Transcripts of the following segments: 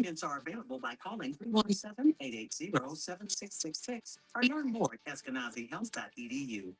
Appointments are available by calling 317-880-7666 or learn more at eskenazihealth.edu.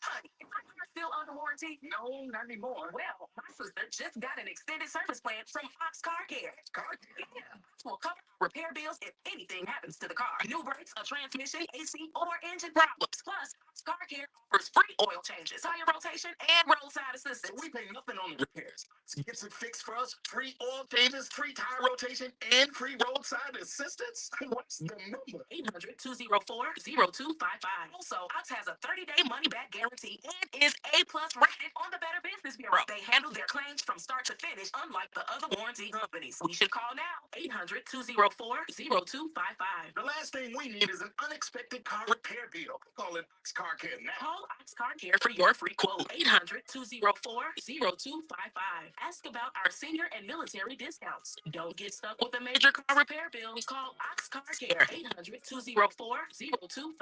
Honey, is my car still under warranty? No, not anymore. Well, my sister just got an extended service plan from Ox Car Care. Car Care? Yeah. Ox will cover repair bills if anything happens to the car. New brakes, a transmission, AC, or engine problems. Plus, Ox Car Care offers free oil changes, tire rotation, and roadside assistance. We pay nothing on the repairs. So gets it fixed for us. Free oil changes, free tire rotation, and free roadside assistance. What's the number? 800-204-0255. Also, Ox has a 30-day money-back guarantee and is A-plus rated on the Better Business Bureau. They handle their claims from start to finish, unlike the other warranty companies. We should call now. 800-204-0255. The last thing we need is an unexpected car repair bill. Call it Ox Car Care now. Call Ox Car Care for your free quote. 800-204-0255. Ask about our senior and military discounts. Don't get stuck with a major car repair bill. Call Ox Car Care. 800-204-0255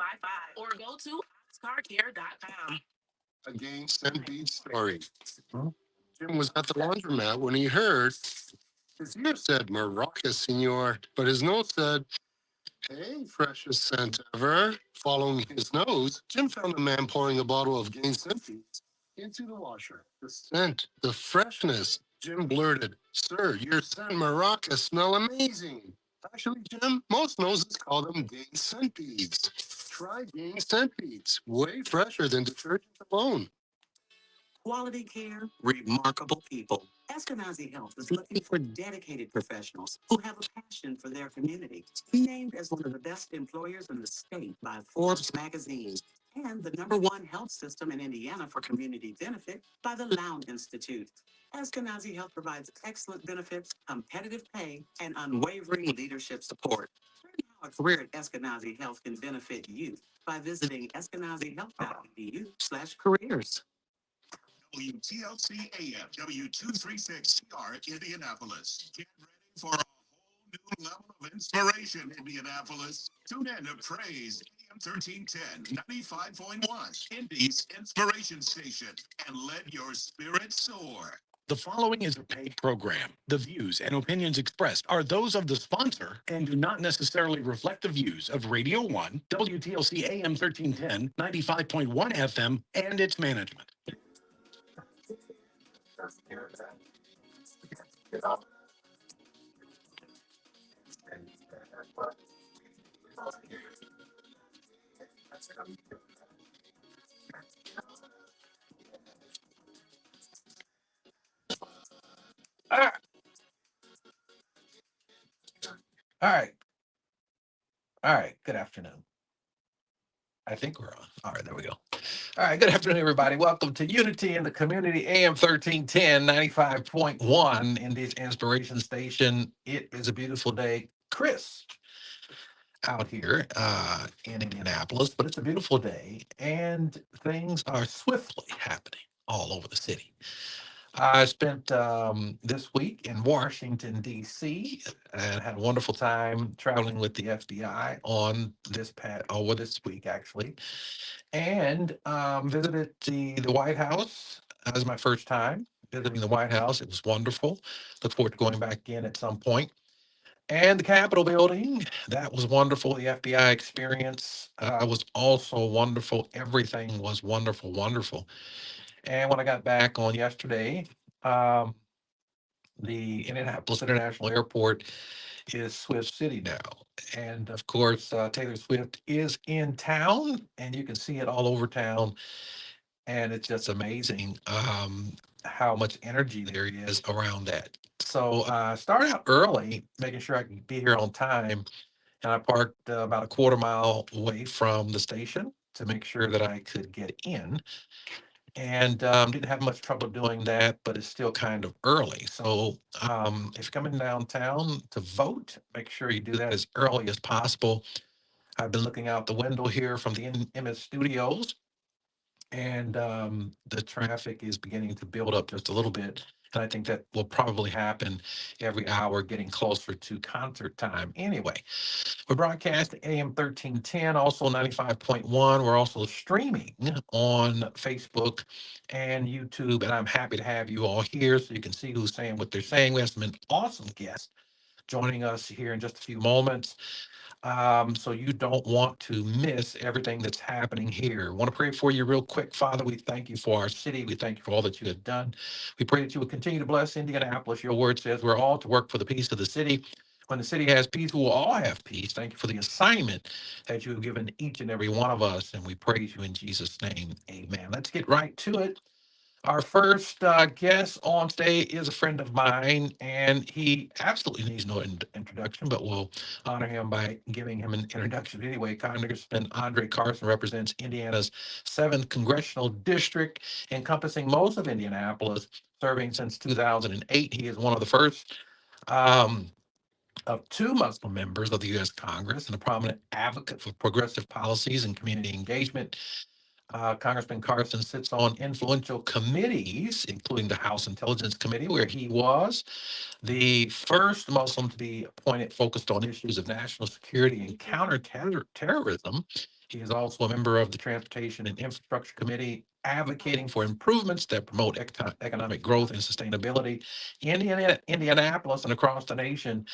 or go to oxcarcare.com. Again, send beat story. Jim was at the laundromat when he heard his ear said Maraca, senor, but his nose said, hey, freshest scent ever. Following his nose, Jim found a man pouring a bottle of Gain Scent Beads into the washer. The scent, the freshness. Jim blurted, sir, your scent Maraca smell amazing. Actually, Jim, most noses call them Gain Scent Beads. Try Gain Scent Beads, way fresher than detergent alone. Quality care, remarkable people. Eskenazi Health is looking for dedicated professionals who have a passion for their community. Named as one of the best employers in the state by Forbes magazine and the #1 health system in Indiana for community benefit by the Lowndes Institute. Eskenazi Health provides excellent benefits, competitive pay, and unwavering leadership support. Learn how a career at Eskenazi Health can benefit you by visiting eskenazihealth.edu/careers. WTLC AM W236CR Indianapolis. Get ready for a whole new level of inspiration, Indianapolis. Tune in to Praise AM 1310 95.1, Indy's inspiration station, and let your spirit soar. The following is a paid program. The views and opinions expressed are those of the sponsor and do not necessarily reflect the views of Radio 1, WTLC AM 1310, 95.1 FM, and its management. All right. All right. All right. Good afternoon. I think we're on. All right, there we go. All right, good afternoon, everybody. Welcome to Unity in the Community, AM 1310, 95.1, Indy's Inspiration Station. It is a beautiful day, crisp out here in Indianapolis, but it's a beautiful day, and things are swiftly happening all over the city. I spent this week in Washington, D.C., and had a wonderful time traveling with the FBI on this week, actually, and visited the White House. That was my first time visiting the White House. It was wonderful. Look forward to going back in at some point. And the Capitol building, that was wonderful. The FBI experience was also wonderful. Everything was wonderful, wonderful. And when I got back on yesterday, um, the Indianapolis International Airport is Swift City now. And of course, Taylor Swift is in town, and you can see it all over town. And it's just amazing how much energy there is around that. So started out early, making sure I could be here on time. And I parked about a quarter mile away from the station to make sure that I could get in. And didn't have much trouble doing that, but it's still kind of early. So if you're coming downtown to vote, make sure you do that as early as possible. I've been looking out the window here from the MS Studios, and the traffic is beginning to build up just a little bit. And I think that will probably happen every hour, getting closer to concert time. Anyway, we're broadcasting AM 1310, also 95.1. We're also streaming on Facebook and YouTube. And I'm happy to have you all here so you can see who's saying what they're saying. We have some awesome guests joining us here in just a few moments. So you don't want to miss everything that's happening here. I want to pray for you real quick. Father, we thank you for our city. We thank you for all that you have done. We pray that you would continue to bless Indianapolis. Your word says we're all to work for the peace of the city. When the city has peace, we will all have peace. Thank you for the assignment that you have given each and every one of us. And we praise you in Jesus' name. Amen. Let's get right to it. Our first guest on stage is a friend of mine, and he absolutely needs no introduction, but we'll honor him by giving him an introduction anyway. Congressman Andre Carson represents Indiana's 7th Congressional District, encompassing most of Indianapolis, serving since 2008. He is one of the first of 2 Muslim members of the U.S. Congress and a prominent advocate for progressive policies and community engagement. Congressman Carson sits on influential committees, including the House Intelligence Committee, where he was the first Muslim to be appointed focused on issues of national security and counterterrorism. He is also a member of the Transportation and Infrastructure Committee, advocating for improvements that promote economic growth and sustainability in Indianapolis and across the nation.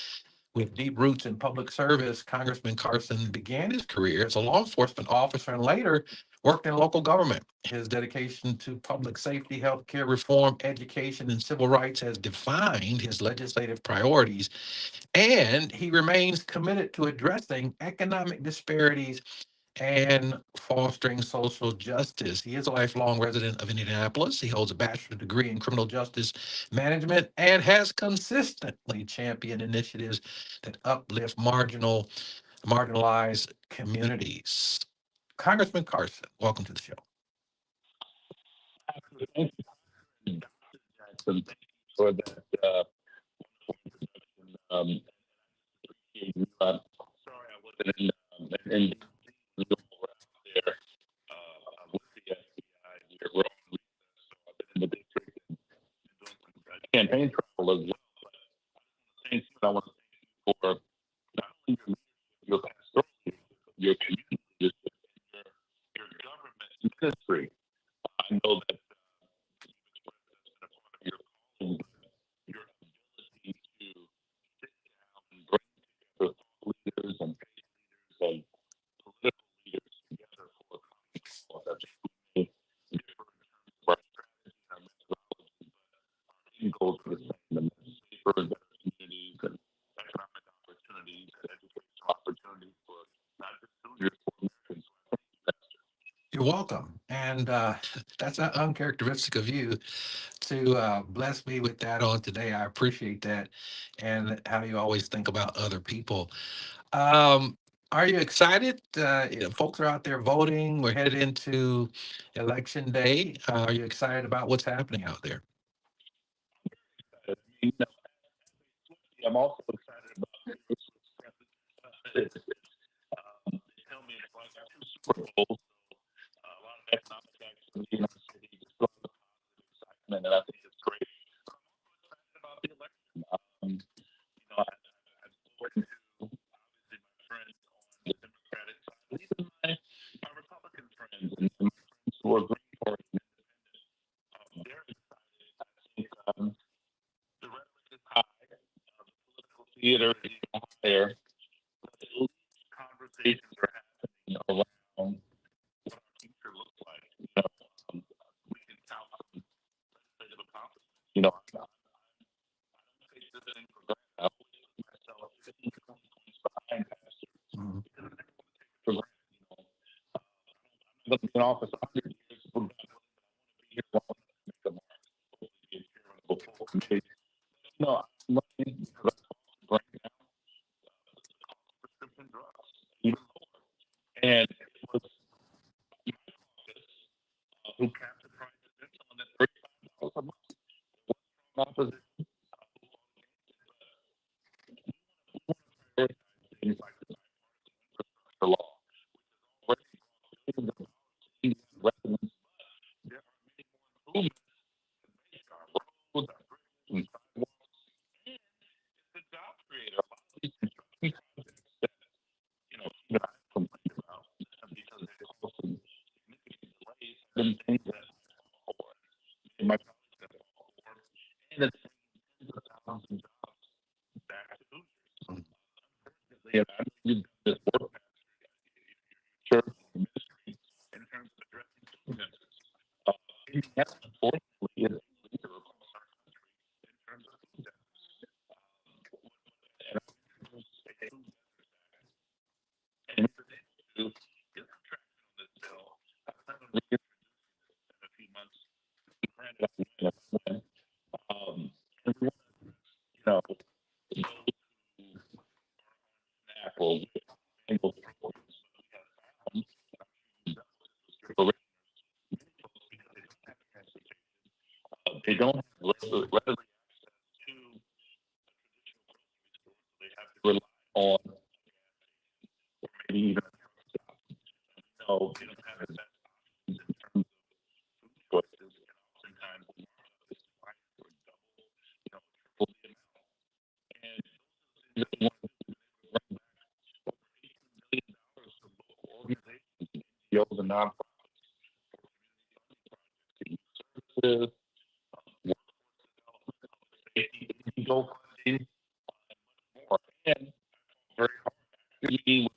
With deep roots in public service, Congressman Carson began his career as a law enforcement officer and later worked in local government. His dedication to public safety, healthcare reform, education, and civil rights has defined his legislative priorities, and he remains committed to addressing economic disparities and fostering social justice. He is a lifelong resident of Indianapolis. He holds a bachelor's degree in criminal justice management and has consistently championed initiatives that uplift marginalized communities. Congressman Carson, welcome to the show. Thank you, Dr. Jackson, for that introduction. Sorry I wasn't in the there with the FBI. We're on recess, so I've been in the district and doing some campaign travel as well. But I want to thank you for not only your pastoral leadership, your community leadership, and your government ministry. I know that your calling, your ability to sit down and bring together thought leaders and faith leaders and political leaders together for a common cause. I think we may differ in terms of our strategy and our methodology, but our end goals are the same. And that's safer and better communities and economic opportunities and educational opportunities for not just Hoosiers, for Americans. So I thank you, Pastor. You're welcome. And that's not uncharacteristic of you to bless me with that on today. I appreciate that and how you always think about other people. Are you excited? Folks are out there voting. We're headed into election day. Are you excited about what's happening out there? I'm also excited about this. They tell me it's like 2 Super Bowls, so a lot of economic activity in our city, just a lot of positive excitement, and I think it's great. But I'm also excited about the election. I've spoken to obviously my friends on the Democratic side, but even my Republican friends and my friends who are Green Party and independent. They're excited. I think the rhetoric is high, the political theater is even higher, but at least conversations are happening around what our future looks like. We can tout some legislative accomplishments. I don't take this thing for granted. I always put myself 15 to 20 points behind Pastor because I never want to take it for granted. I'm not going to be in office 100 years if we're not willing, but I want to be here long enough to make a mark, hopefully be a chairman of a full committee. I'm learning because I talk to brain now. The cost of prescription drugs even lower, and it was my caucus who capped the price of insulin at $35 a month. There was strong opposition who fought against it, but we want to prioritize things like the bipartisan infrastructure law, which has already brought billions of dollars to Indiana residents. But there are many more improvements to make our roads, our bridges, and sidewalks, and it's a job creator. A lot of these construction projects that even I complained about because they're causing significant delays have been things that I fought for, and my colleagues have fought for, and it's bringing tens of thousands of jobs back to Hoosiers. and I know you've done this work, church, ministry, in terms of addressing students. Indiana, unfortunately, is a leader across our country in terms of food deserts. And I've introduced a food deserts act. And we've been able to get some traction on this bill. I plan on reintroducing this in a few months. Granted, I win if I win. And we want to address, those who are on SNAP or with annual programs. But we have found, and I'm sure you've dealt with this with strict many folks, because they don't have transportation, they don't have readily access to a traditional grocery store, so they have to rely on a gas station or maybe even a truck stop. And we know they don't have the best options in terms of food choices, and oftentimes the markup is twice or double, triple the amount. And those are the things that we want to do. We've been able to bring back over $18 million from local organizations and NGOs and nonprofits for community funding projects to youth services, workforce development, public safety, ego funding, and much more. And very hard activity with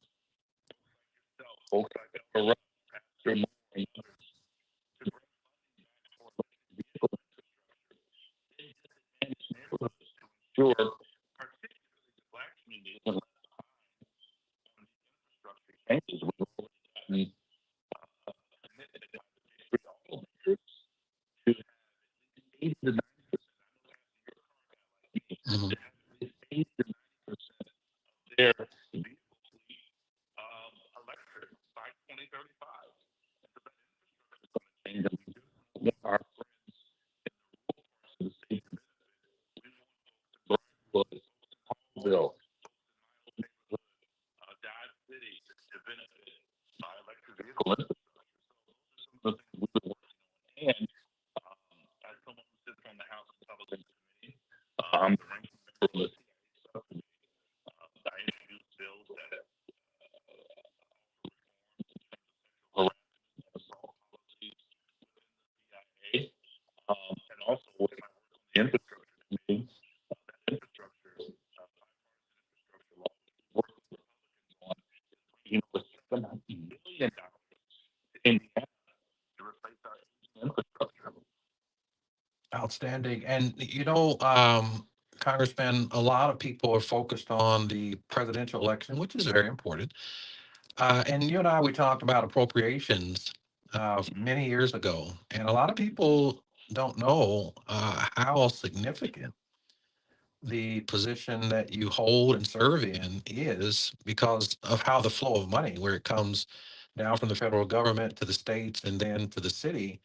yourself, folks like Elmer Rudd, Pastor Moore, and others to bring funding back for electric vehicle infrastructure in disadvantaged neighborhoods to ensure, particularly the Black community, isn't left behind on these infrastructure changes. We've already gotten committed by the big three automakers to have at least 80 to 90%. I know, Pastor, you're a car guy like me. Mhm. To have at least 80 to 90% of their vehicle fleet electric by 2035. And so that infrastructure is going to change, and we just don't want our friends in the rural parts of the state to benefit. We want folks in Brentwood, folks in Hallville, folks in my old neighborhood, Dodge City, to benefit by electric vehicle infrastructure. So those are some of the things we've been working on. And as someone who sits on the House Republican Committee, I'm the ranking member on the CIA subcommittee. I introduced bills that offer reforms in terms of sexual harassment and assault policies within the CIA. And also with my work on the infrastructure committee, that infrastructure, bipartisan infrastructure law, which we work with Republicans on, is bringing over $7 billion to Indiana to replace our aging infrastructure. Outstanding. And Congressman, a lot of people are focused on the presidential election, which is very important. And you and I, we talked about appropriations many years ago, and a lot of people don't know how significant the position that you hold and serve in is because of how the flow of money, where it comes down from the federal government to the states and then to the city.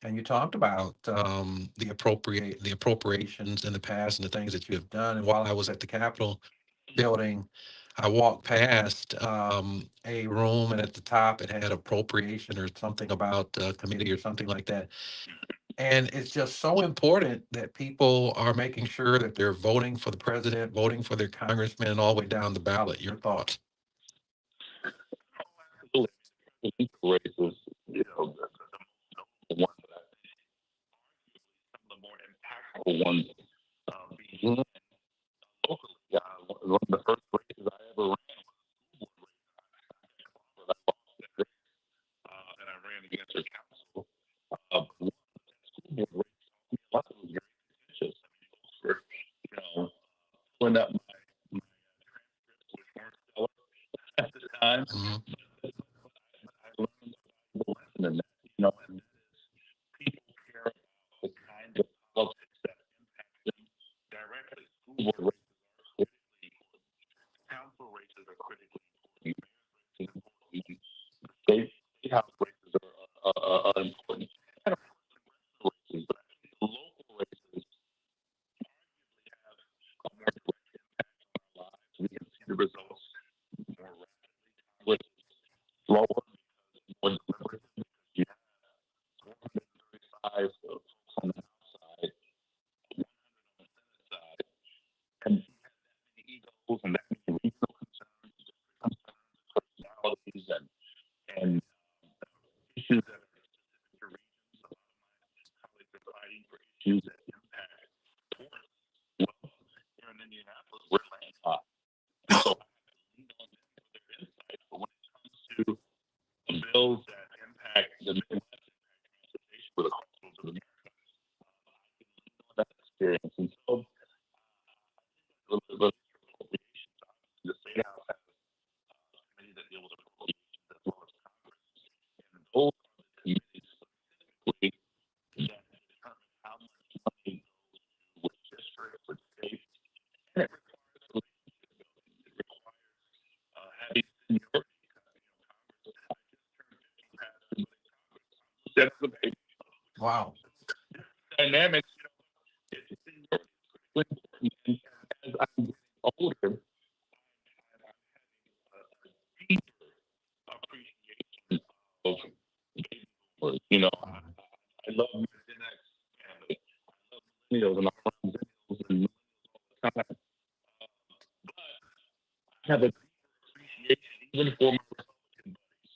And you talked about the appropriations in the past and the things that you have done. And while I was at the Capitol building, I walked past a room, and at the top it had appropriation or something about committee or something like that. And it's just so important that people are making sure that they're voting for the president, voting for their congressman, and all the way down the ballot. Your thoughts? Oh, absolutely. The presidential race is, the most notable one, but I think arguably some of the more impactful ones began locally. One of the first races I ever ran was a school board race. I lost that race, and I ran against her council. But one, that school board race taught me a lot. It was very contentious. I mean, folks were, pulling up my transcripts, which weren't stellar at the time. Mhm. But I learned a valuable lesson in that, and that is people care about the kinds of politics that impact them directly. School board races are critically important. Council races are critically important. Mayor's races are important. State house races are important. And of course, congressional races. But I think the local races arguably have a more direct impact on our lives. We can see the results more rapidly. Congress is slower because it's more deliberative, because you have 435 folks on the House side, 100 on the Senate side, and you have that many egos and that many regional concerns, district concerns, personalities, and issues that are specific to regions. A lot of my colleagues are fighting for issues that impact ports. Well, here in Indianapolis, we're landlocked. So I have to lean bills that impact the Midwest transportation for the coastal of America. That experience, and so a little bit of appropriations. Obviously, the state house has committee that deal with appropriations as well as Congress, and those are the committees specifically that determine how much money goes to which district, which state, and it requires relationship building. It requires having seniority. That's the baby. Wow. Dynamics, it's seniority. It's critically important. And as I'm getting older, I'm having a deeper appreciation of baby boomers. I love my Gen X family. I love millennials and I love millennials and millennials all the time. But I have a deeper appreciation even for my Republican buddies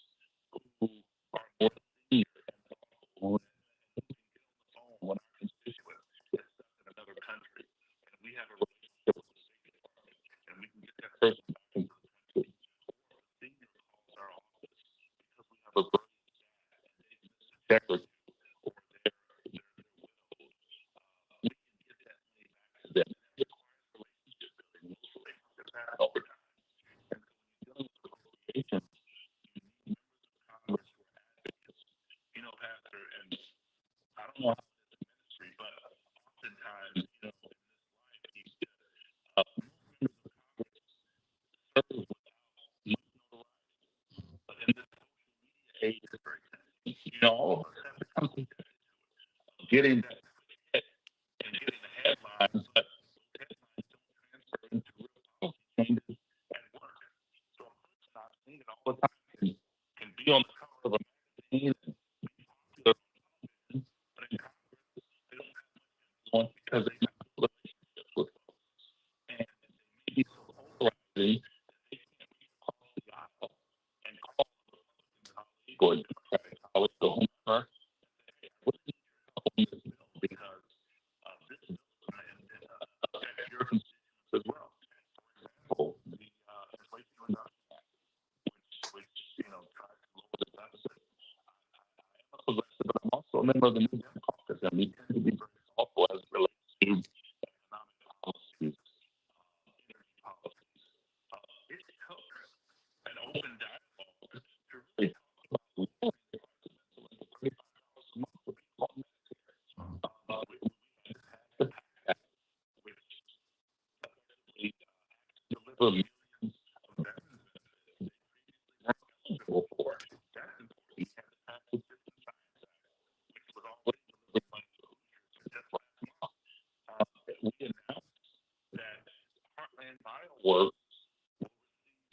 who are more senior and thoughtful and who can get on the phone when our constituent is stuck in another country and we have a relationship with the State Department and we can get that person back into the country. Or if a senior calls our office because we have a brilliant dad and they miss a check or two or they're widowed, we can get that money back to them. And that requires relationship building. Those relationships happen over time. And so when you're dealing with appropriations, you need members of Congress who are advocates. Pastor, and I don't know how it is in ministry, but oftentimes, in this life, you get most members of Congress serve without much notoriety. But in this social media age, it's very tempting. All of us have become addicted to getting that quick hit and getting the headlines, but those headlines don't transfer into real policy changes at work. So a person I've seen it all the time can be on the cover of a magazine and be popular on television, but in Congress, they don't have much influence because they have no relationships with folks. And they may be so polarizing that they can't reach across the aisle and call a Republican colleague or a Democratic colleague or whomever and say, hey, I really need your help on this bill because this bill is going to affect your constituents as well. For example, the Inflation Reduction Act, which tries to lower the deficit. I am a progressive, but I'm also a member of the New Dem Caucus, and we tend to be very thoughtful as it relates to economic policies, energy policies. It took an open dialogue to really talk about lowering the price of insulin to $35 a month for people on Medicare. We just had to pass that, which effectively deliver millions of veterans benefits they previously weren't eligible for. That's important. We had to pass the Citizen Science Act, which was already delivering money to Hoosiers. And just last month, we announced that Heartland Bioworks will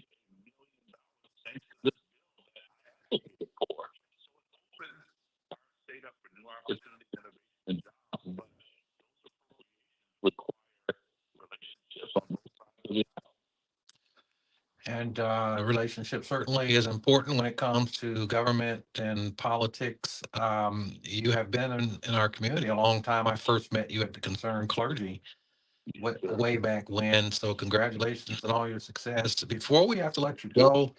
receive $1 million thanks to this bill that I advocated for. So it opens our state up for new opportunities, innovation, and jobs. But those appropriations require relationships on both sides of the aisle. And relationship certainly is important when it comes to government and politics. You have been in our community a long time. I first met you at the Concerned Clergy way back when. So congratulations on all your success. Before we have to let you go,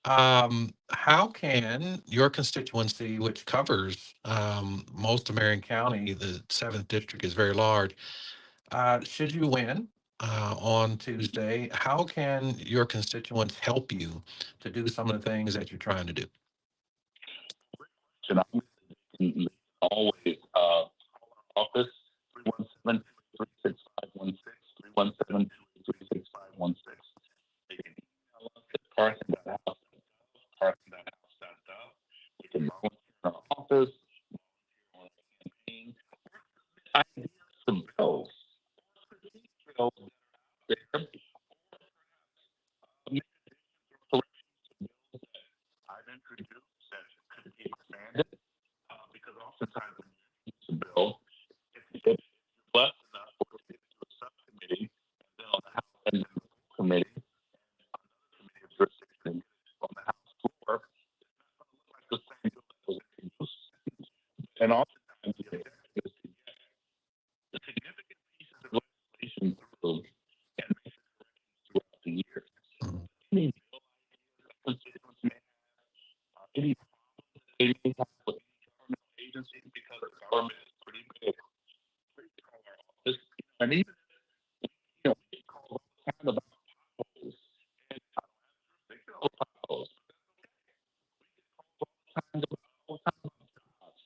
how can your constituency, which covers most of Marion County, the 7th district is very large, should you win on Tuesday, how can your constituents help you to do some of the things that you're trying to do? And they can always call our office 317-283-6516, 317-283-6516. They can email us at carson.house.gov, carson.house.gov. They can volunteer in our office, volunteer on a campaign, or submit ideas for bills, or strategic bills that are out there, or perhaps make additions or corrections to bills that I've introduced that could be expanded. Because oftentimes when you introduce a bill, if you're blessed enough or if it's to a subcommittee, and then on the House and then the full committee, and another committee of jurisdiction And even, we get calls all the time about potholes. And I don't have jurisdiction over potholes. Times about all the time about jobs.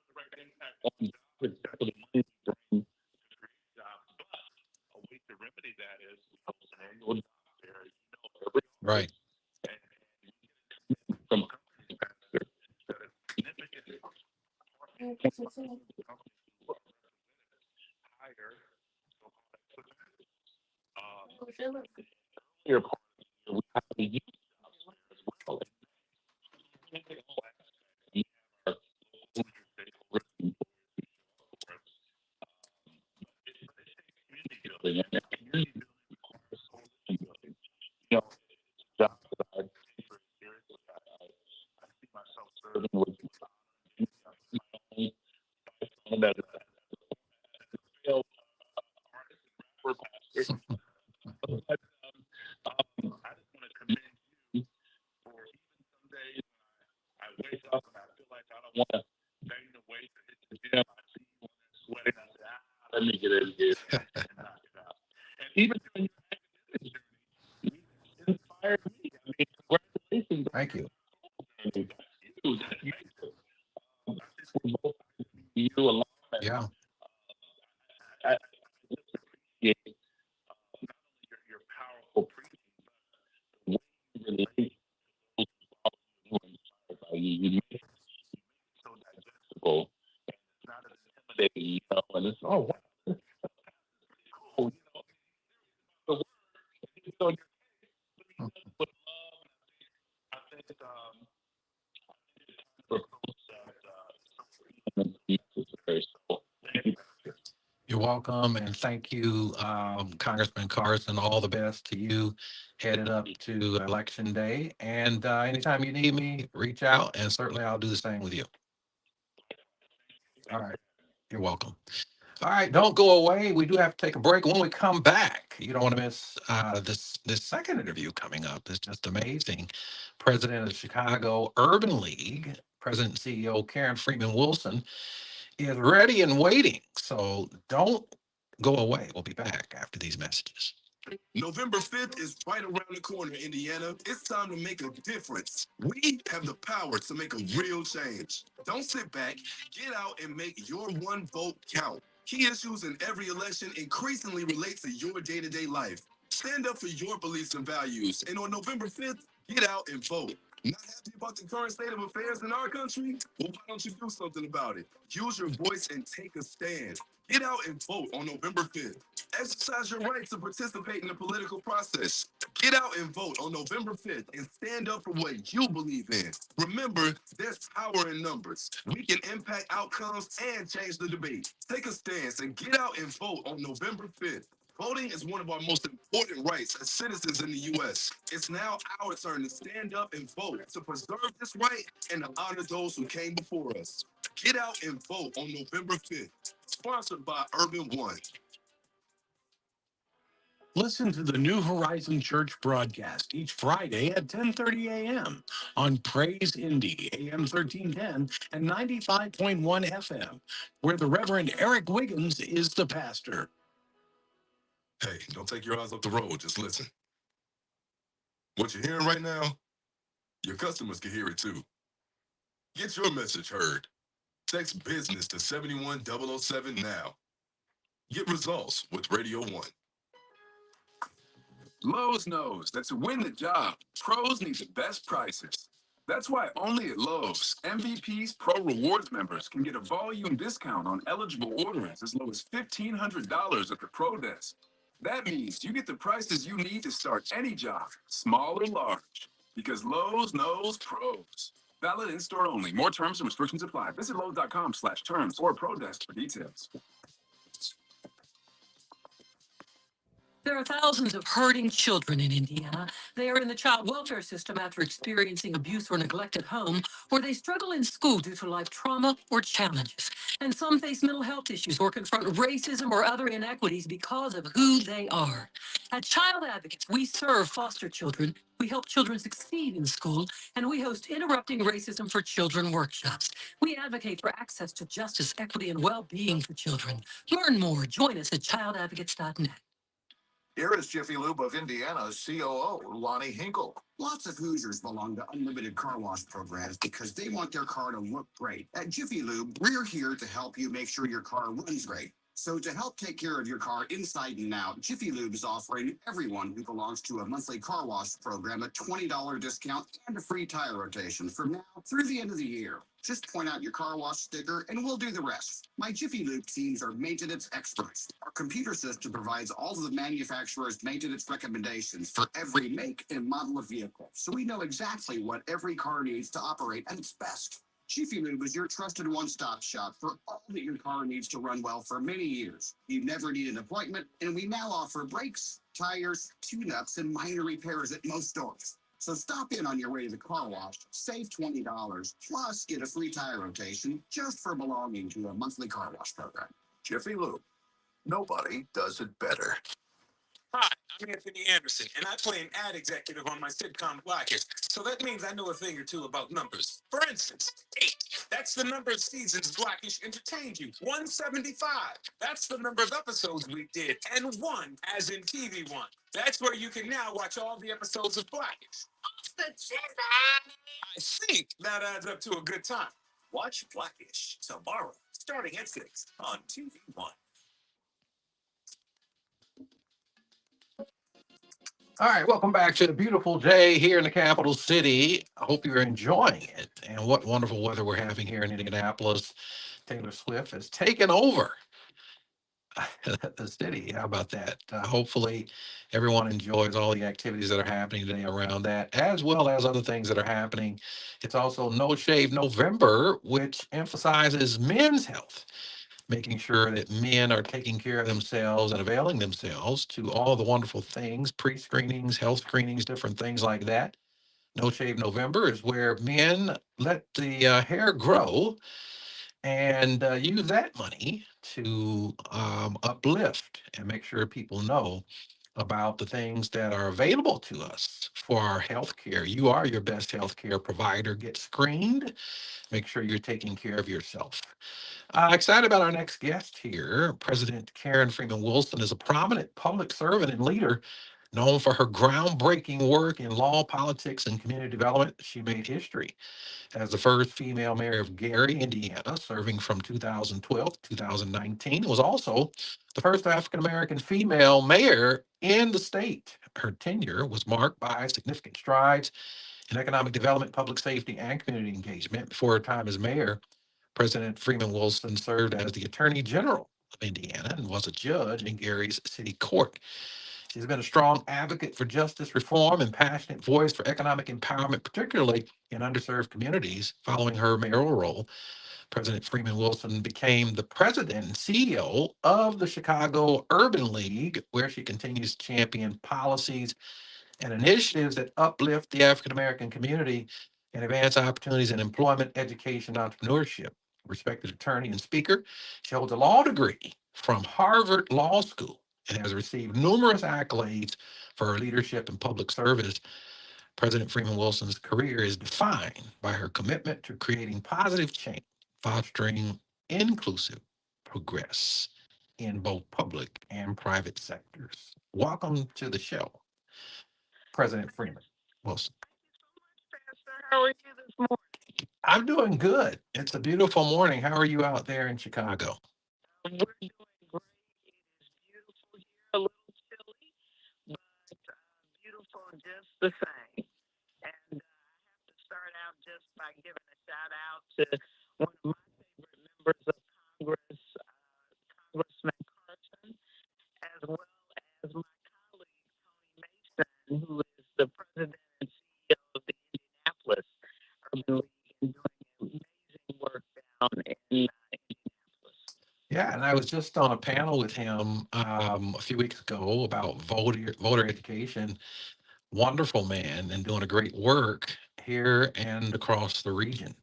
Direct impact on jobs except for the money we bring to create jobs. But a way to remedy that is we host an annual job fair, every Right. and we get a commitment from companies, Pastor, that a significant portion of the companies who are represented hire so-called experts. Earlier part of the year, we have a youth jobs fair as well. And they all aspects. We have our local leaders, stakeholders, and employers who show up for us. But it takes community building, and that community building requires coalition building. It's a job that I take very seriously. I see myself serving with honor and dignity. I put my own life on it as a failed artist and rapper, pastor. But I just want to commend you for even some days when I wake up and I feel like I don't want to bang the weight to hit the gym. I see you on there sweating. I say, let me get in here and knock it out. And even during your academic journey, you inspired me. I mean, congratulations. Thank you. That's you. That's major. I think we're both you along. And, Yeah. I just appreciate not only your powerful preaching, but the way you relate to those who follow you who are inspired by you. You make it so digestible, and it's not as intimidating, and it's, oh, wow, that's pretty cool, the word, and it's on your face, but he does it with love, and I think it's time for approach that is so freedom and necessary. So, thank you, Pastor. You're welcome, and thank you, Congressman Carson. All the best to you headed up to Election Day. And anytime you need me, reach out, and certainly I'll do the same with you. All right. You're welcome. All right, don't go away. We do have to take a break. When we come back, you don't want to miss this second interview coming up. It's just amazing. President of the Chicago Urban League, President and CEO Karen Freeman Wilson, is ready and waiting. So don't go away. We'll be back after these messages. November 5th is right around the corner, Indiana. It's time to make a difference. We have the power to make a real change. Don't sit back. Get out and make your one vote count. Key issues in every election increasingly relate to your day-to-day life. Stand up for your beliefs and values. And on November 5th, get out and vote. Not happy about the current state of affairs in our country? Well, why don't you do something about it? Use your voice and take a stand. Get out and vote on November 5th. Exercise your right to participate in the political process. Get out and vote on November 5th and stand up for what you believe in. Remember, there's power in numbers. We can impact outcomes and change the debate. Take a stance and get out and vote on November 5th. Voting is one of our most important rights as citizens in the U.S. It's now our turn to stand up and vote to preserve this right and to honor those who came before us. Get out and vote on November 5th. Sponsored by Urban One. Listen to the New Horizon Church broadcast each Friday at 10:30 a.m. on Praise Indy, AM 1310 and 95.1 FM, where the Reverend Eric Wiggins is the pastor. Hey, don't take your eyes off the road. Just listen. What you're hearing right now, your customers can hear it too. Get your message heard. Text business to 71007 now. Get results with Radio One. Lowe's knows that to win the job, pros need the best prices. That's why only at Lowe's, MVP's Pro Rewards members can get a volume discount on eligible orders as low as $1,500 at the Pro Desk. That means you get the prices you need to start any job, small or large, because Lowe's knows pros. Valid in-store only. More terms and restrictions apply. Visit Lowe's.com/terms or Pro Desk for details. There are thousands of hurting children in Indiana. They are in the child welfare system after experiencing abuse or neglect at home, or they struggle in school due to life trauma or challenges. And some face mental health issues or confront racism or other inequities because of who they are. At Child Advocates, we serve foster children, we help children succeed in school, and we host Interrupting Racism for Children workshops. We advocate for access to justice, equity, and well-being for children. Learn more. Join us at childadvocates.net. Here is Jiffy Lube of Indiana's COO, Lonnie Hinkle. Lots of Hoosiers belong to unlimited car wash programs because they want their car to look great. At Jiffy Lube, we're here to help you make sure your car runs great. So to help take care of your car inside and out, Jiffy Lube is offering everyone who belongs to a monthly car wash program a $20 discount and a free tire rotation from now through the end of the year. Just point out your car wash sticker and we'll do the rest. My Jiffy Lube teams are maintenance experts. Our computer system provides all of the manufacturer's maintenance recommendations for every make and model of vehicle, so we know exactly what every car needs to operate at its best. Jiffy Lube is your trusted one-stop shop for all that your car needs to run well for many years. You never need an appointment, and we now offer brakes, tires, tune-ups, and minor repairs at most stores. So stop in on your way to the car wash, save $20, plus get a free tire rotation just for belonging to a monthly car wash program. Jiffy Lube. Nobody does it better. Hi, I'm Anthony Anderson, and I play an ad executive on my sitcom Blackish, so that means I know a thing or two about numbers. For instance, 8, that's the number of seasons Blackish entertained you. 175, that's the number of episodes we did. And 1, as in TV 1. That's where you can now watch all the episodes of Blackish. I think that adds up to a good time. Watch Blackish tomorrow, starting at 6 on TV One. All right, welcome back to the beautiful day here in the capital city. I hope you're enjoying it. And what wonderful weather we're having here in Indianapolis. Taylor Swift has taken over the city. How about that? Hopefully, everyone enjoys all the activities that are happening today around that, as well as other things that are happening. It's also No Shave November, which emphasizes men's health, making sure that men are taking care of themselves and availing themselves to all the wonderful things, pre-screenings, health screenings, different things like that. No Shave November is where men let the hair grow and use that money to uplift and make sure people know about the things that are available to us for our health care. You are your best health care provider. Get screened. Make sure you're taking care of yourself. Excited about our next guest here. President Karen Freeman Wilson is a prominent public servant and leader known for her groundbreaking work in law, politics, and community development. She made history as the first female mayor of Gary, Indiana, serving from 2012 to 2019, was also the first African-American female mayor in the state. Her tenure was marked by significant strides in economic development, public safety, and community engagement. Before her time as mayor, President Freeman Wilson served as the Attorney General of Indiana and was a judge in Gary's city court. She's been a strong advocate for justice reform and passionate voice for economic empowerment, particularly in underserved communities. Following her mayoral role, President Freeman Wilson became the president and CEO of the Chicago Urban League, where she continues to champion policies and initiatives that uplift the African American community and advance opportunities in employment, education, and entrepreneurship. Respected attorney and speaker, she holds a law degree from Harvard Law School and has received numerous accolades for her leadership and public service. President Freeman Wilson's career is defined by her commitment to creating positive change, fostering inclusive progress in both public and private sectors. Welcome to the show, President Freeman Wilson. How are you this morning? I'm doing good. It's a beautiful morning. How are you out there in Chicago? We're doing great. It is beautiful here, a little chilly, but beautiful just the same. And I have to start out just by giving a shout out to one of my favorite members of Congress, Congressman Carson, as well as my colleague, Tony Mason, who is the president and CEO of the Indianapolis Urban League and doing amazing work down in Indianapolis. Yeah, and I was just on a panel with him a few weeks ago about voter education. Wonderful man and doing a great work here and across the region.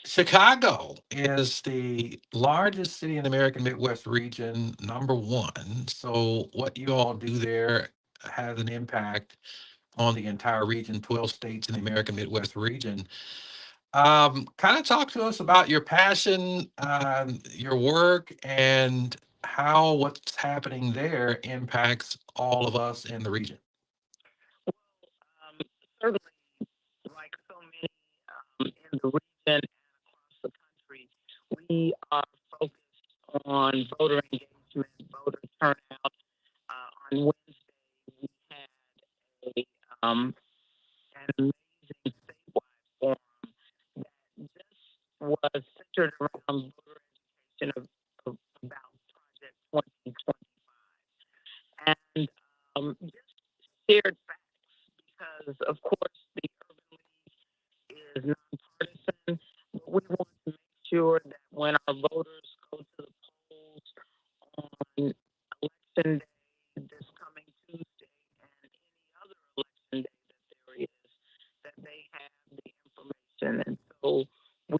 Chicago is the largest city in the American Midwest region, number one. So what you all do there has an impact on the entire region, 12 states in the American Midwest region. Kind of talk to us about your passion, your work, and how what's happening there impacts all of us in the region. Certainly, like so many in the region and across the country, we are focused on voter engagement, voter turnout. On Wednesday, we had an amazing statewide forum that just was centered around voter education about Project 2025 and just shared facts because, of course, the Urban League is nonpartisan, but we want to make sure that when our voters go to the polls on election day, this coming Tuesday, and any other election day that there is, that they have the information. And so we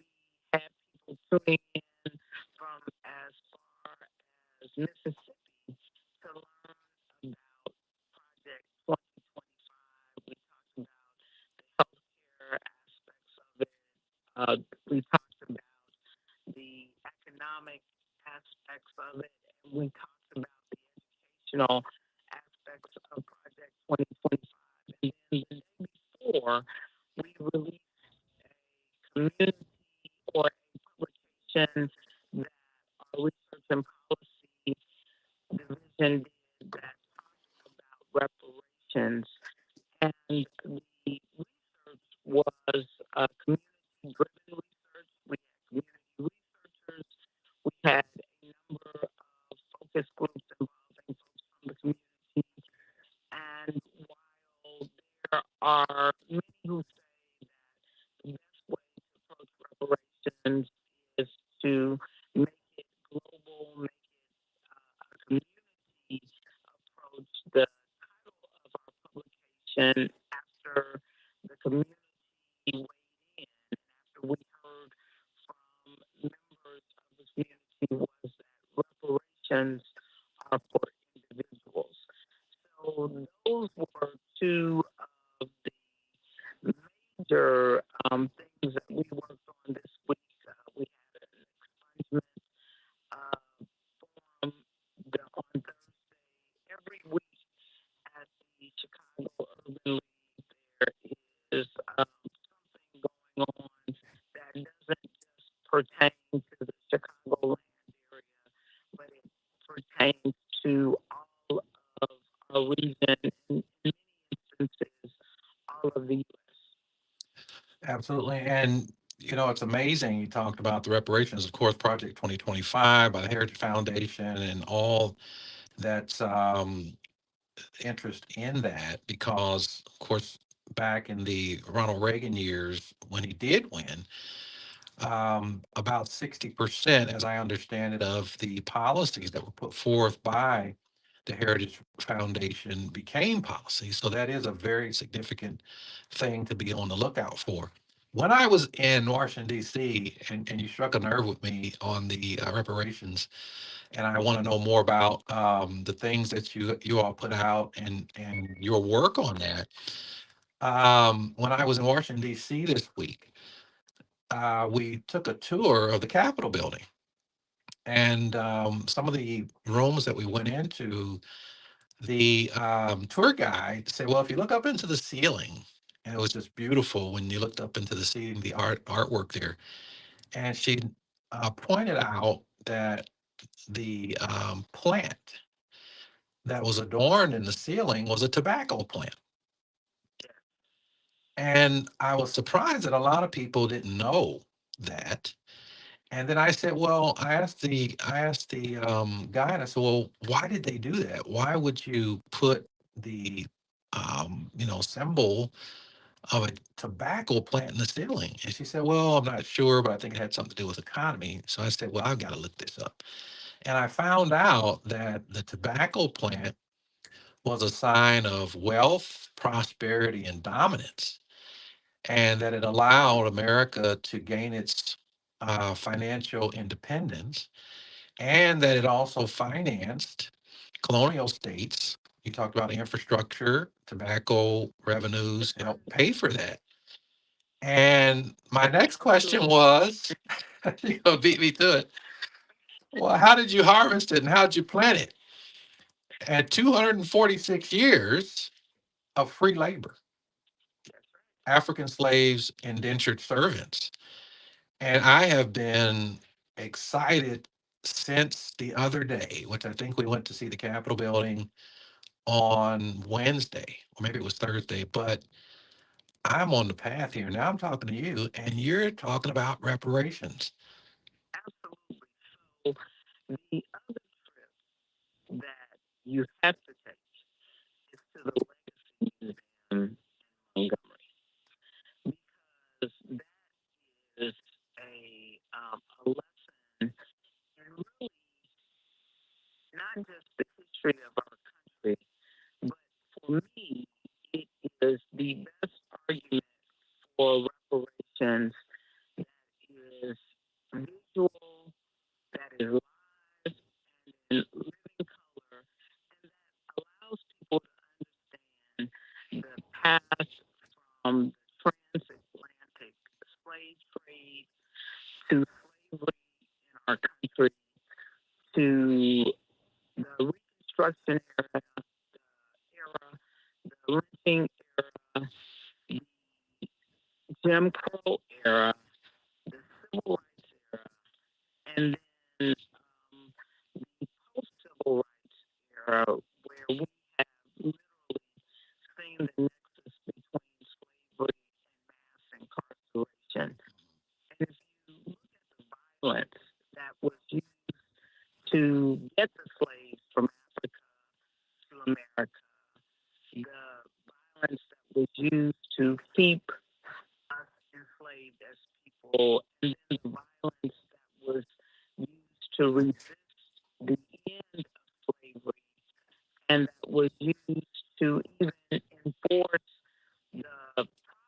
have people tuning in from as far as Mississippi to learn about Project 2025. We talked about the healthcare aspects of it. We talked about the economic aspects of it, and we talked about the educational aspects of Project 2025. And then the day before, we released a community or a publication that our research and policy division did that talked about reparations. And the research was community-driven research. We had community researchers. We had a number of focus groups involving folks from the community. And while there are many who say that the best way to approach reparations is to make it global, make it a community approach, the title of our publication after the community weighed in, after we heard from members of the community, was that reparations are for individuals. So those were two of the major things that we worked on this week. We had an expungement forum on Thursday. Every week at the Chicago Urban League, there is something going on that doesn't just pertain to the Chicagoland area, but it pertains to all of our region, in many instances, all of the U.S. Absolutely. And, it's amazing. You talked about the reparations, of course, Project 2025 by the Heritage Foundation and all that's interest in that because, of course, back in the Ronald Reagan years when he did win, about 60%, as I understand it, of the policies that were put forth by the Heritage Foundation became policy. So that is a very significant thing to be on the lookout for. When I was in Washington, D.C., and you struck a nerve with me on the reparations, and I want to know more about the things that you all put out and your work on that. When I was in Washington, D.C. this week, we took a tour of the Capitol building. And some of the rooms that we went into, the tour guide said, well, if you look up into the ceiling, and it was just beautiful when you looked up into the ceiling, the artwork there. And she pointed out that the plant that was adorned in the ceiling was a tobacco plant. And I was surprised that a lot of people didn't know that. And then I said, well, I asked the guy, and I said, well, why did they do that? Why would you put the symbol of a tobacco plant in the ceiling. And she said, well, I'm not sure, but I think it had something to do with economy. So I said, well, I've got to look this up. And I found out that the tobacco plant was a sign of wealth, prosperity, and dominance, and that it allowed America to gain its financial independence, and that it also financed colonial states. You talked about infrastructure, tobacco revenues helped pay for that. And my next question was, you're gonna beat me to it. Well, how did you harvest it and how did you plant it? And 246 years of free labor, African slaves, indentured servants. And I have been excited since the other day, which I think we went to see the Capitol building on Wednesday, or maybe it was Thursday, but I'm on the path here. Now I'm talking to you, and you're talking about reparations. Absolutely. So the other trip that you have to take is to the Legacy Museum in Montgomery, because that is a lesson in really not just the history of our country, but for me, it is the best argument for reparations that is visual, that is live, and in living color, and that allows people to understand the path from the transatlantic slave trade to slavery in our country to the Reconstruction era, the lynching era, the Jim Crow era, the Civil Rights era, and then the post-Civil Rights era, where we have literally seen the nexus between slavery and mass incarceration. And if you look at the violence that was used to get the slaves from Africa to America, the violence that was used to keep us enslaved as people, and then the violence that was used to resist the end of slavery, and that was used to even enforce the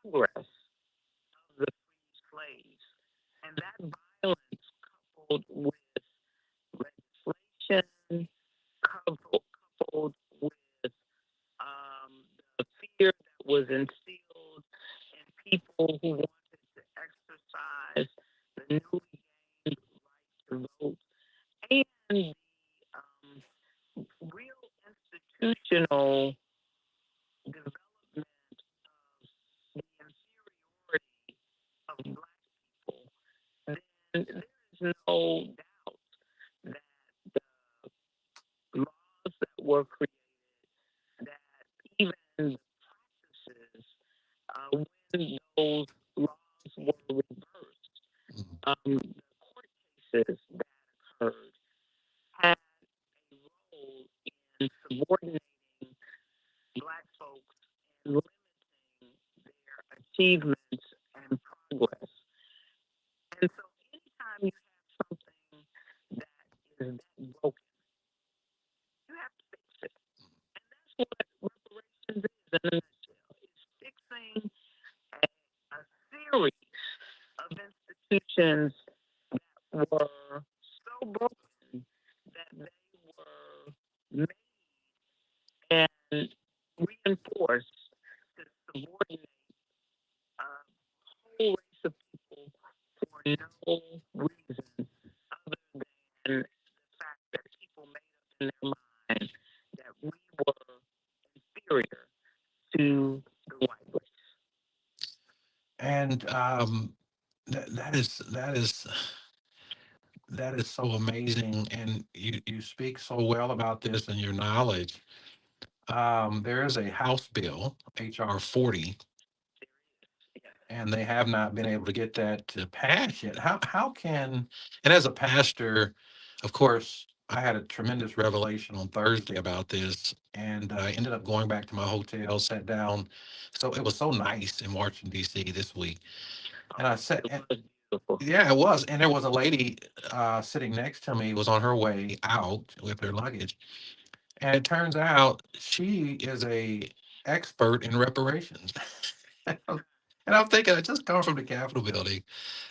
progress of the free slaves. And that violence, coupled with legislation, coupled with the fear that was instilled in people who wanted to exercise the newly gained right to vote, and the real institutional development of the inferiority of black people, then there is no doubt that the laws that were created, that even the practices, when those laws were reversed, the court cases that occurred had a role in subordinating black folks and limiting their achievements and progress. And so anytime you have something that is that broken, you have to fix it. And that's what reparations is in a nutshell. It's fixing a series of institutions that were so broken that they were made and reinforced to subordinate a whole race of people for no reason other than the fact that people made up in their mind that we were inferior to the white race. And that is so amazing. And you speak so well about this and your knowledge. There is a House bill, HR 40, and they have not been able to get that to pass yet. How can, and as a pastor, of course, I had a tremendous revelation on Thursday about this, and I ended up going back to my hotel, sat down. So it was so nice in Washington, D.C. this week. And I sat, It and, was beautiful. yeah, it was. And there was a lady sitting next to me, was on her way out with her luggage. And it turns out she is a expert in reparations. And I'm thinking, I just come from the Capitol building.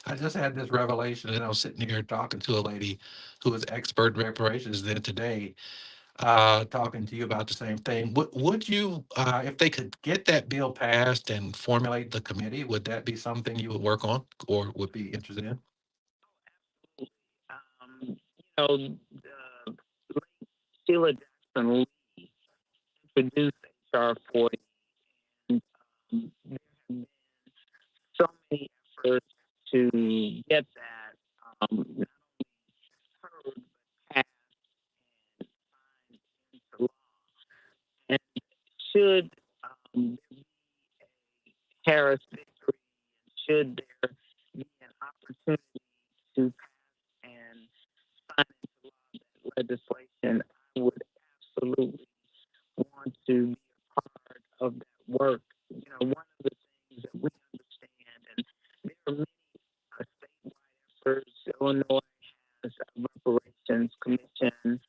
I just had this revelation, and I was sitting here talking to a lady who is expert in reparations. Then today, talking to you about the same thing. Would you, if they could get that bill passed and formulate the committee, would that be something you would work on or would be interested in? The late Sheila Jackson Lee introduced HR 40, and there have been so many efforts to get that not only heard but passed and signed into law. And should there be a Harris victory, should there be an opportunity to pass and sign into law that legislation, I would absolutely want to be a part of that work. One of the things that we understand, and there are many statewide efforts. Illinois has a reparations commission.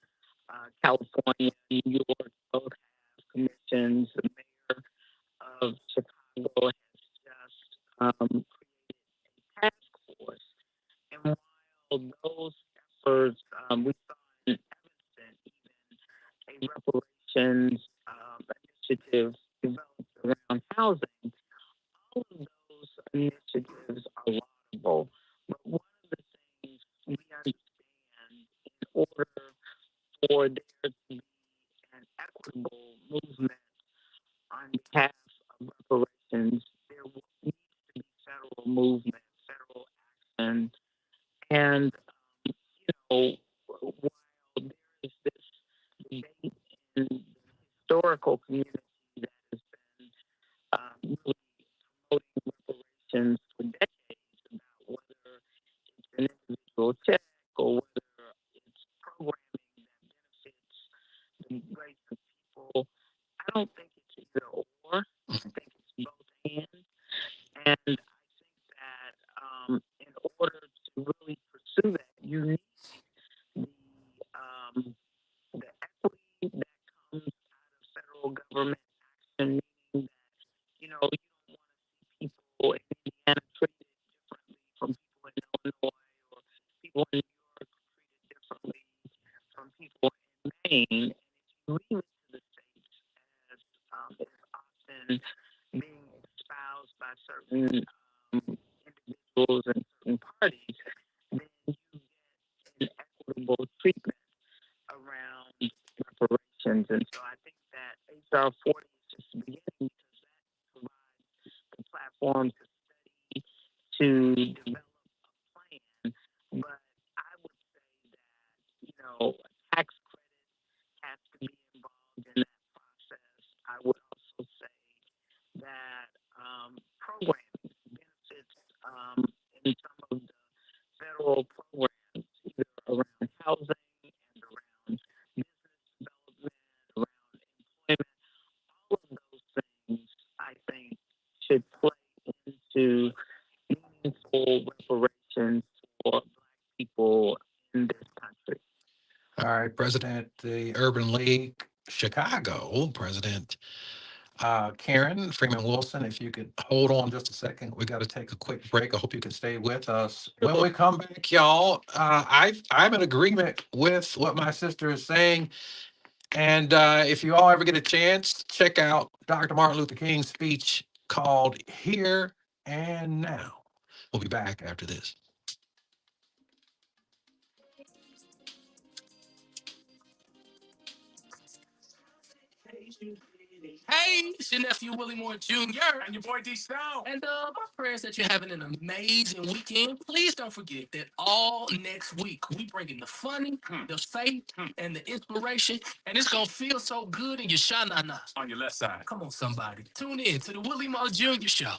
California, New York both have commissions. The mayor of Chicago has just created a task force. And while those efforts, we saw in Evanston, even a reparations initiative developed around housing, all of those initiatives are laudable. But one of the things we understand, in order for there to be an equitable movement on behalf of reparations, there needs to be federal movement, federal action. And, while there is this debate in the historical community that has been really promoting reparations for decades about whether it's an individual check or whether it's programming that benefits the race of people. I don't think it's either or. I think it's both and. And I think that in order to really pursue that, you need the equity that comes out of federal government action, meaning that, you don't want to see people in Indiana treated differently from people in Illinois, or people in New York treated differently from people in Maine. And if you leave it to the states, as is often being espoused by certain individuals and certain parties, then you get an equitable treatment around reparations. And so I think that HR 40 is just the beginning, because that provides the platform to study, to develop a plan. But I would say that, a tax credit has to be involved in that process. I would also say that programs, benefits in some of the federal programs, either around housing and around business development, around employment, all of those things, I think, should play into meaningful reparations for Black people in this country. All right, President, the Urban League Chicago, President Karen Freeman Wilson, if you could hold on just a second, we got to take a quick break. I hope you can stay with us. When we come back, y'all, I'm in agreement with what my sister is saying. And if you all ever get a chance, check out Dr. Martin Luther King's speech called Here and Now. We'll be back after this. Hey, it's your nephew Willie Moore Jr. and your boy D Stone. And my prayers that you're having an amazing weekend. Please don't forget that all next week we bringing the funny, the faith, and the inspiration, and it's gonna feel so good in your sha-na-na. On your left side. Come on, somebody. Tune in to the Willie Moore Jr. Show.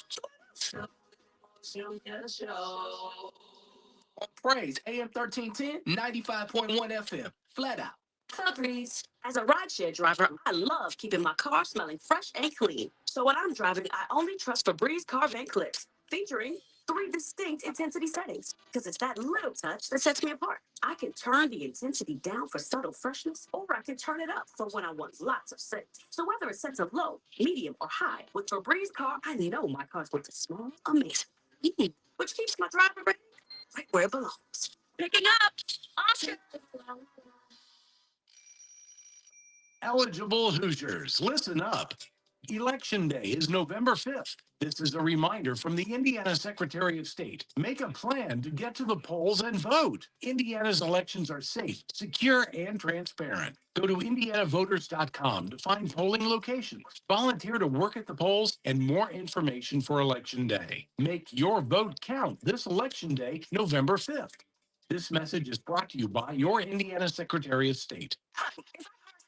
On Praise AM 1310, 95.1 FM. flat out. Febreze. As a rideshare driver, I love keeping my car smelling fresh and clean. So when I'm driving, I only trust Febreze Car Vent Clips, featuring 3 distinct intensity settings, because it's that little touch that sets me apart. I can turn the intensity down for subtle freshness, or I can turn it up for when I want lots of scent. So whether it's set to low, medium, or high, with Febreze Car, I know my car's going to smell amazing. Which keeps my driver rating right where it belongs. Picking up. Oscar. Eligible Hoosiers, listen up. Election Day is November 5th. This is a reminder from the Indiana Secretary of State. Make a plan to get to the polls and vote. Indiana's elections are safe, secure, and transparent. Go to indianavoters.com to find polling locations, volunteer to work at the polls, and more information for Election Day. Make your vote count this Election Day, November 5th. This message is brought to you by your Indiana Secretary of State. Is our car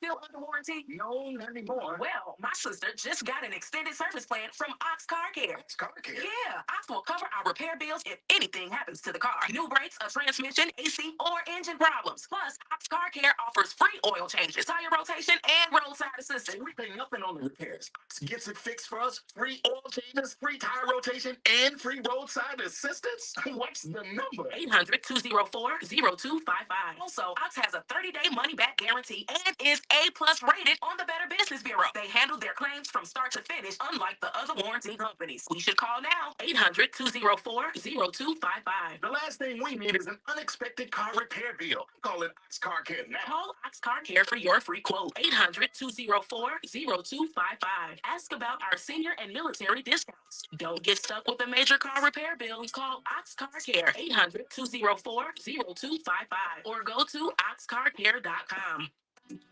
still under warranty? No, not anymore. Well, my sister just got an extended service plan from Ox Car Care. Car care. Yeah, Ox will cover our repair bills if anything happens to the car. New brakes, a transmission, AC, or engine problems. Plus, Ox Car Care offers free oil changes, tire rotation, and roadside assistance. We pay nothing on the repairs. Ox gets it fixed for us. Free oil changes, free tire rotation, and free roadside assistance. What's the number? 800-204-0255. Also, Ox has a 30-day money-back guarantee and is A+ rated on the Better Business Bureau. They handle their claims from start to finish, unlike the other warranty companies. We should call now. 800-204-0255. The last thing we need is an unexpected car repair bill. Call it Ox Car Care now. Call Ox Car Care for your free quote. 800-204-0255. Ask about our senior and military discounts. Don't get stuck with a major car repair bill. Call Ox Car Care. 800-204-0255. Or go to oxcarcare.com.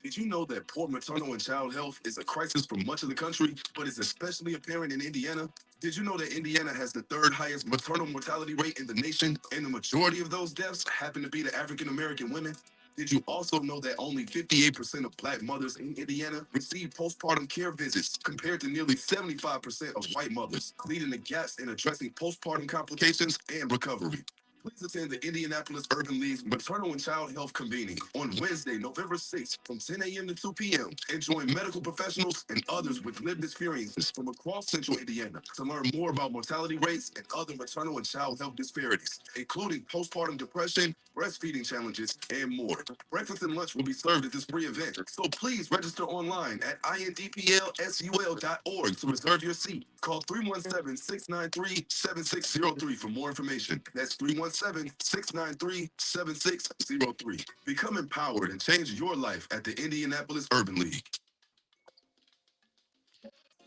Did you know that poor maternal and child health is a crisis for much of the country, but is especially apparent in Indiana? Did you know that Indiana has the 3rd highest maternal mortality rate in the nation, and the majority of those deaths happen to be to African American women? Did you also know that only 58% of Black mothers in Indiana receive postpartum care visits compared to nearly 75% of white mothers, leading to gaps in addressing postpartum complications and recovery? Please attend the Indianapolis Urban League's Maternal and Child Health Convening on Wednesday, November 6th from 10 a.m. to 2 p.m. and join medical professionals and others with lived experiences from across Central Indiana to learn more about mortality rates and other maternal and child health disparities, including postpartum depression, breastfeeding challenges, and more. Breakfast and lunch will be served at this free event, so please register online at indplsul.org to reserve your seat. Call 317-693-7603 for more information. That's 317-693-7603. Become empowered and change your life at the Indianapolis Urban League.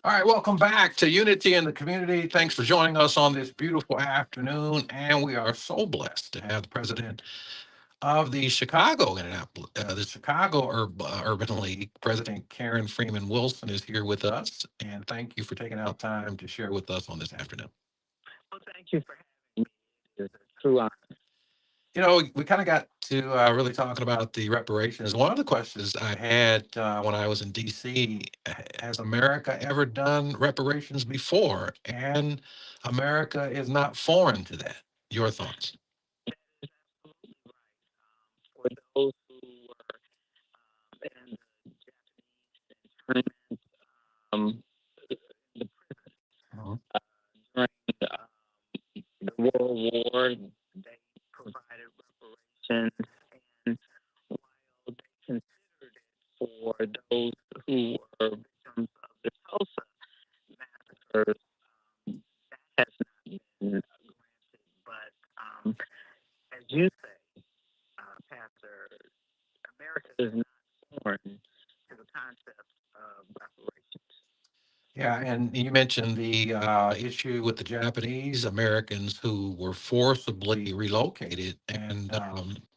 All right, welcome back to Unity in the Community. Thanks for joining us on this beautiful afternoon. And we are so blessed to have the president of the Chicago Urban League, President Karen Freeman Wilson, is here with us. And thank you for taking out time to share with us on this afternoon. Well, thank you for having me. It's a true honor. You know, we kind of got to really talking about the reparations. One of the questions I had when I was in DC, has America ever done reparations before? And America is not foreign to that. Your thoughts? That is absolutely right. For those who were in the Japanese internment, the prison during the World War, they provided reparations, and while they considered it for those who were victims of the Tulsa massacres, that has not been granted. But as you say, Pastor, America is not foreign to the concept of reparations. Yeah, and you mentioned the issue with the Japanese Americans who were forcibly relocated, and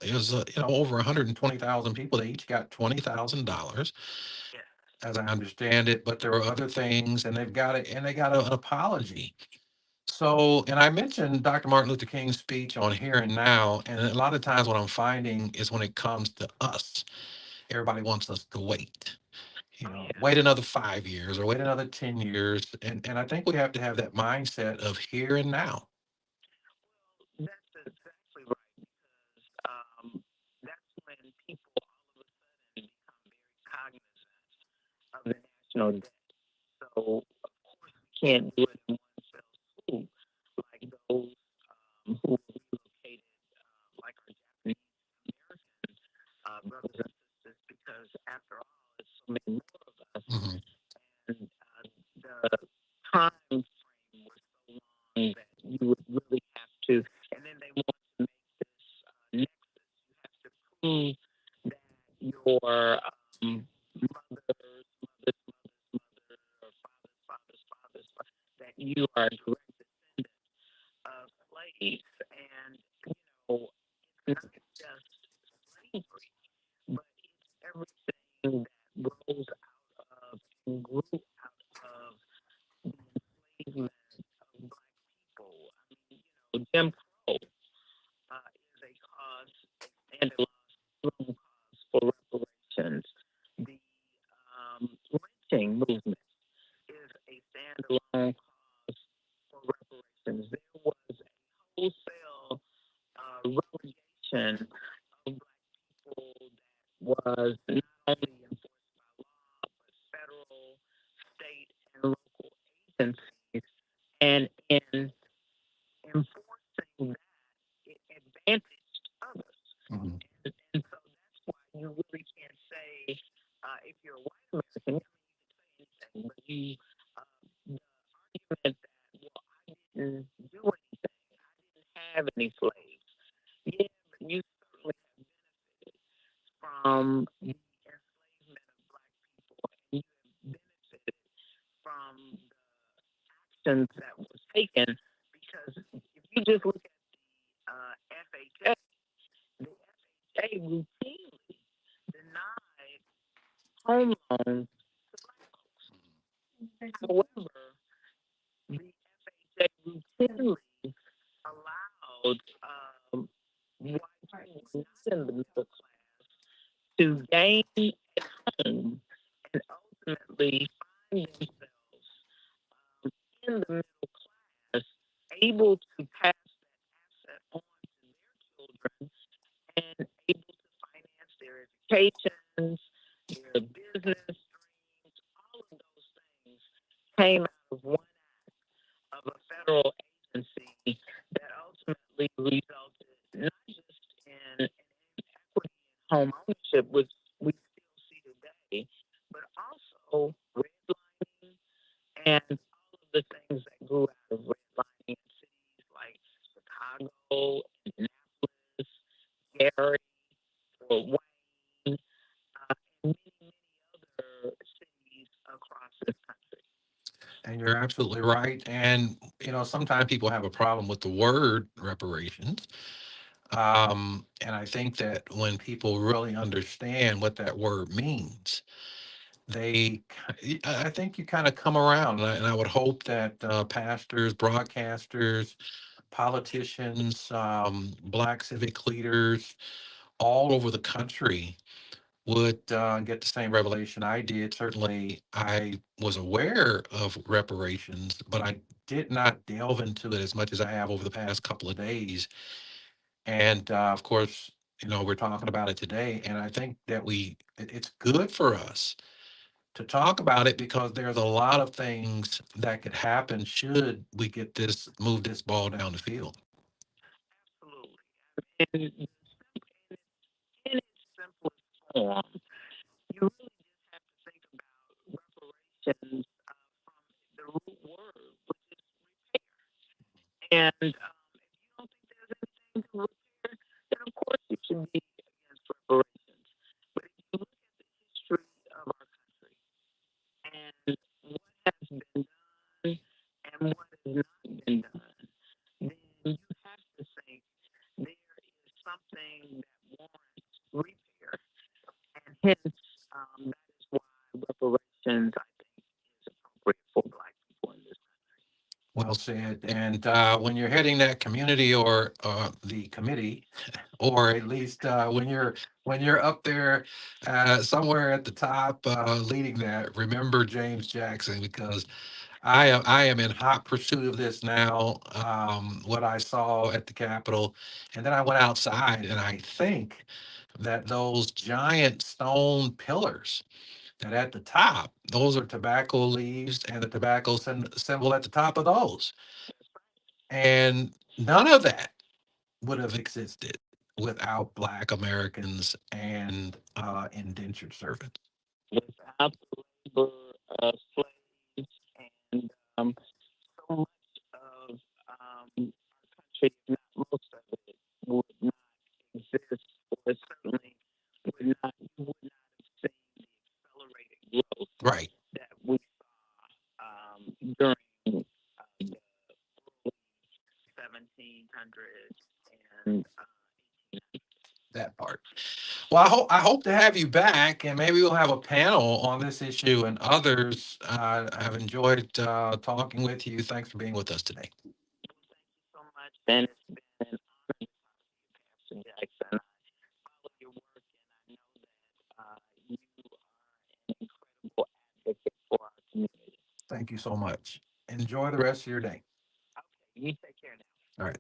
it was over 120,000 people. They each got $20,000, Yeah. as I understand it. But there were other things, and they got an apology. So, and I mentioned Dr. Martin Luther King's speech on Here and Now, and a lot of times what I'm finding is when it comes to us, everybody wants us to wait. Wait another 5 years or wait another 10 years. And I think we have to have that mindset of here and now. That's exactly right, because that's when people all of a national debt. So, of course, we can't do it in one fell swoop like those who relocated, like our Japanese American brothers and sisters, because after all, it's so many more of us, Mhm. and the time frame was so long that you would really have to, and then they want to make this nexus. You have to prove that your mother's mother's mother's mother or father's that you are a direct descendant of slaves, and know, it's not just slavery, but it's everything that grows out of and grew out of the enslavement of black people. I mean, Jim Crow is a cause, a standalone cause for reparations. The lynching movement is a standalone cause for reparations. There was a wholesale relegation of black people that was not only enforced by law, but federal, state, and local agencies. And in enforcing that, it advantaged others. Mhm. And so that's why you really can't say, if you're a white American, I mean, you can say anything, but the argument that, well, I didn't do anything, I didn't have any slaves. Yeah, but you certainly have benefited from the enslavement of black people, and you have benefited from the actions that was taken. Because if you just look at the FHA, the FHA routinely denied home loans to black folks. However, the FHA routinely allowed white people not in the middle class to gain a home and ultimately find themselves in the middle class, able to pass that asset on to their children and able to finance their educations, their business dreams, all of those things came out of one act of a federal agency that ultimately resulted not just in an inequity in home ownership, which we still see today, but also redlining and all of the things that grew out of redlining in cities like Chicago, Indianapolis, Gary, Fort Wayne, and many other cities across this country. And you're absolutely right. And, sometimes people have a problem with the word reparations. And I think that when people really understand what that word means, I think you kind of come around. And I would hope that pastors, broadcasters, politicians, Black civic leaders all over the country would get the same revelation I did. Certainly, I was aware of reparations, but I did not delve into it as much as I have over the past couple of days. And of course, we're talking about it today. And I think that it's good for us to talk about it because there's a lot of things that could happen should we move this ball down the field. Absolutely. And in its simplest form, you really just have to think about reparations from the root word, which is repair. And if you don't think there's anything to repair, then of course you should be against reparations. But if you look at the history of our country and what has been done and what has not been done, then you have to think there is something that warrants repair. And hence, that is why reparations, I think, is appropriate for black people in this country. Well said. And when you're heading that community or the committee, or at least when you're up there somewhere at the top leading that, remember James Jackson, because I am in hot pursuit of this now. What I saw at the Capitol, and then I went outside, and I think that those giant stone pillars that at the top, those are tobacco leaves and the tobacco symbol at the top of those. And none of that would have existed without Black Americans and indentured servants. Without the labor of slaves and so much of our country, if not most of it, would not exist, or certainly would not have seen the accelerated growth Right. that we saw during the early 1700s and That part. Well, I hope to have you back, and maybe we'll have a panel on this issue and others. I've enjoyed talking with you. Thanks for being with us today. so much. And it's been an honor to talk to you, Pastor Jackson. I follow your work, and I know that you are an incredible advocate for our community. Thank you so much. Enjoy the rest of your day. Okay, you take care now. All right.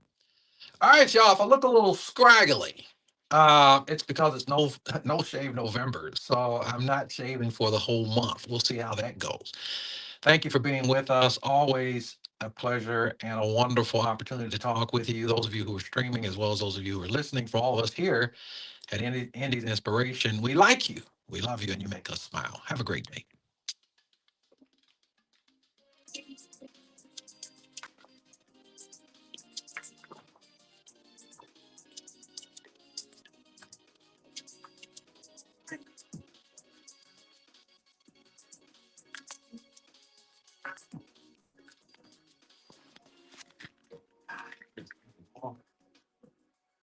All right, y'all. If I look a little scraggly, it's because it's no shave November. So I'm not shaving for the whole month. We'll see how that goes. Thank you for being with us. Always a pleasure and a wonderful opportunity to talk with you. Those of you who are streaming, as well as those of you who are listening, for all of us here at Indy's Inspiration, we like you. We love you, and you make us smile. Have a great day.